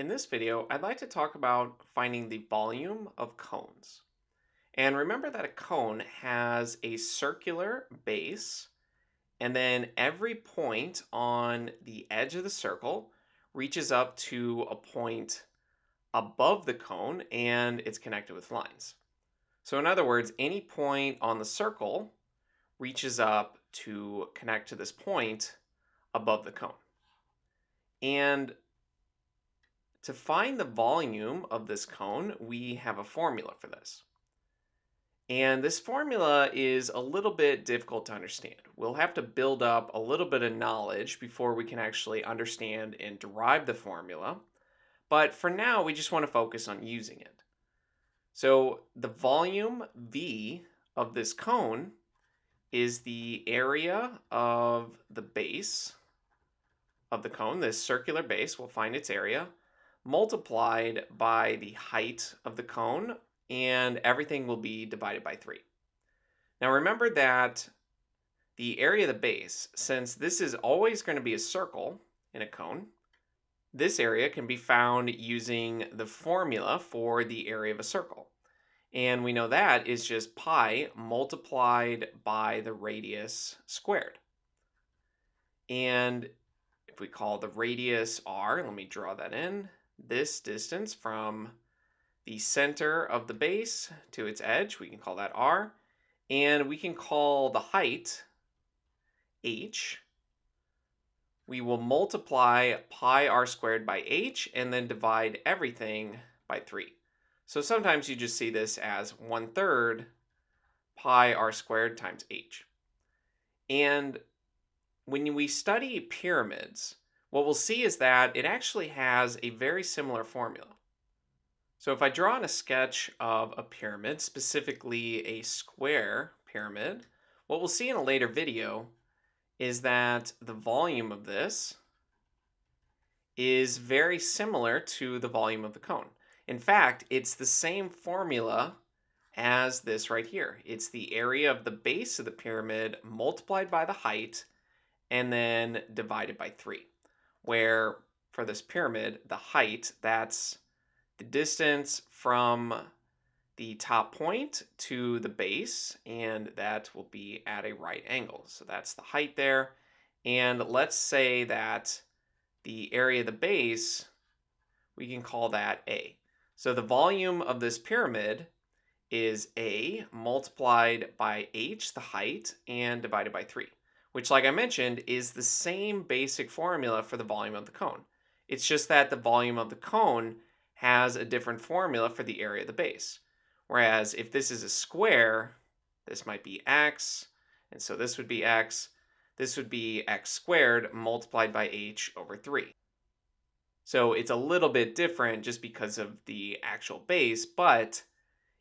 In this video, I'd like to talk about finding the volume of cones. And remember that a cone has a circular base, and then every point on the edge of the circle reaches up to a point above the cone and it's connected with lines. So, in other words, any point on the circle reaches up to connect to this point above the cone. And to find the volume of this cone, we have a formula for this. And this formula is a little bit difficult to understand. We'll have to build up a little bit of knowledge before we can actually understand and derive the formula. But for now, we just want to focus on using it. So the volume V of this cone is the area of the base of the cone, this circular base, we'll find its area, multiplied by the height of the cone, and everything will be divided by 3. Now remember that the area of the base, since this is always going to be a circle in a cone, this area can be found using the formula for the area of a circle. And we know that is just pi multiplied by the radius squared. And if we call the radius r, let me draw that in, this distance from the center of the base to its edge, we can call that r. And we can call the height h. We will multiply pi r squared by h and then divide everything by 3. So sometimes you just see this as 1/3 pi r squared times h. And when we study pyramids, what we'll see is that it actually has a very similar formula. So if I draw on a sketch of a pyramid, specifically a square pyramid, what we'll see in a later video is that the volume of this is very similar to the volume of the cone. In fact, it's the same formula as this right here. It's the area of the base of the pyramid multiplied by the height and then divided by 3, where for this pyramid, the height, that's the distance from the top point to the base, and that will be at a right angle. So that's the height there. And let's say that the area of the base, we can call that A. So the volume of this pyramid is A multiplied by h, the height, and divided by 3, which, like I mentioned, is the same basic formula for the volume of the cone. It's just that the volume of the cone has a different formula for the area of the base. Whereas if this is a square, this might be x, and so this would be x. This would be x squared multiplied by h over 3. So it's a little bit different just because of the actual base, but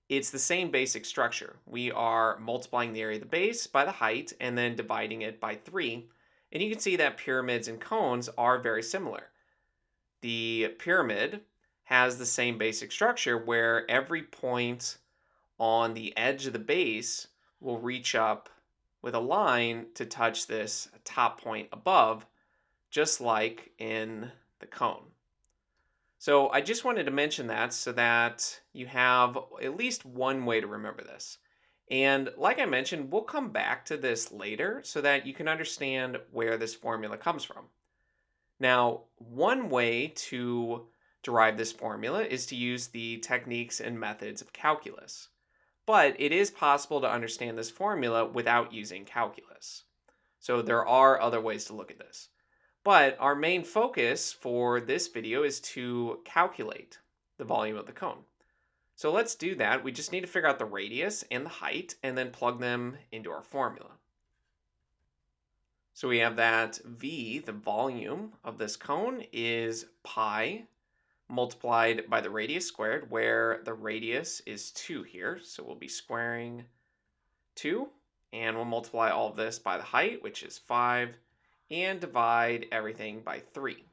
it's the same basic structure. We are multiplying the area of the base by the height and then dividing it by 3. And you can see that pyramids and cones are very similar. The pyramid has the same basic structure where every point on the edge of the base will reach up with a line to touch this top point above, just like in the cone. So I just wanted to mention that so that you have at least one way to remember this. And like I mentioned, we'll come back to this later so that you can understand where this formula comes from. Now, one way to derive this formula is to use the techniques and methods of calculus. But it is possible to understand this formula without using calculus. So there are other ways to look at this. But our main focus for this video is to calculate the volume of the cone. So let's do that. We just need to figure out the radius and the height and then plug them into our formula. So we have that V, the volume of this cone, is pi multiplied by the radius squared, where the radius is 2 here. So we'll be squaring 2, and we'll multiply all of this by the height, which is 5, and divide everything by 3.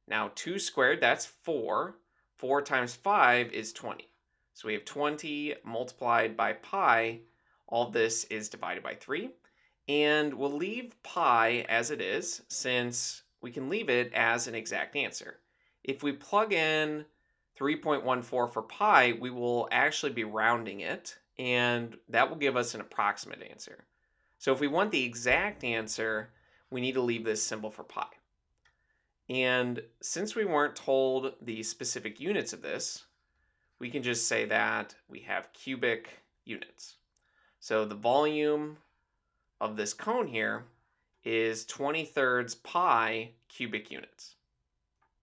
Now 2 squared, that's 4. 4 times 5 is 20. So we have 20 multiplied by pi. All this is divided by 3. And we'll leave pi as it is, since we can leave it as an exact answer. If we plug in 3.14 for pi, we will actually be rounding it, and that will give us an approximate answer. So if we want the exact answer, we need to leave this symbol for pi. And since we weren't told the specific units of this, we can just say that we have cubic units. So the volume of this cone here is 20 thirds pi cubic units.